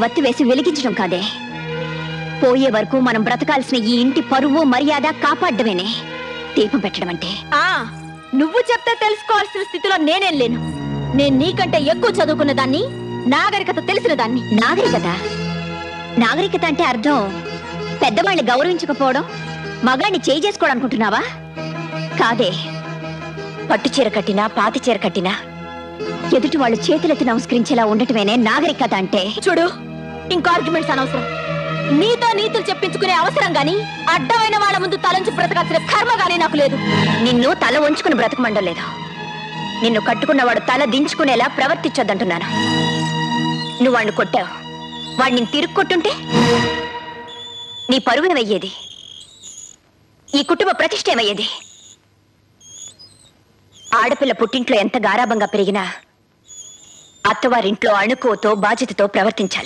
వత్తి వేసి వెలిగించడం కాదే, పోయే వరకు మనం బ్రతకాల్సిన ఈ ఇంటి పరువు మర్యాద కాపాడమేనే దీపం పెట్టడం అంటే. నువ్వు చెప్తే తెలుసుకోవాల్సిన స్థితిలో నేనేం లేను. నేను నీకంటే ఎక్కువ చదువుకున్న దాన్ని, నాగరికత తెలిసిన దాన్ని. నాగరికత నాగరికత అంటే అర్థం పెద్దవాళ్ళని గౌరవించకపోవడం, మగాడిని చేయి చేసుకోవడం అనుకుంటున్నావా? కాదే, పట్టు చీర కట్టినా పాతి చీర కట్టినా ఎదుటి వాళ్ళు చేతులెత్తి నమస్కరించేలా ఉండటమేనే నాగరికత అంటే. చూడు, ఇంకా ఆర్గ్యుమెంట్స్ అనవసరం. నీతో నీతులు చెప్పించుకునే అవసరం గాని, అడ్డమైన వాళ్ళ ముందు తలంచి బ్రతకాల్సిన కర్మ గానీ నాకు లేదు. నిన్ను తల వంచుకుని బ్రతకమండం లేదు, నిన్ను కట్టుకున్నవాడు తల దించుకునేలా ప్రవర్తించొద్దంటున్నాను. నువ్వు వాడిని కొట్టావు, వాడిని తిరుగు కొట్టుంటే నీ పరువేమయ్యేది, ఈ కుటుంబ ప్రతిష్ట ఏమయ్యేది? ఆడపిల్ల పుట్టింట్లో ఎంత గారాబంగా పెరిగినా అత్తవారింట్లో అణుకువతో బాధ్యతతో ప్రవర్తించాలి.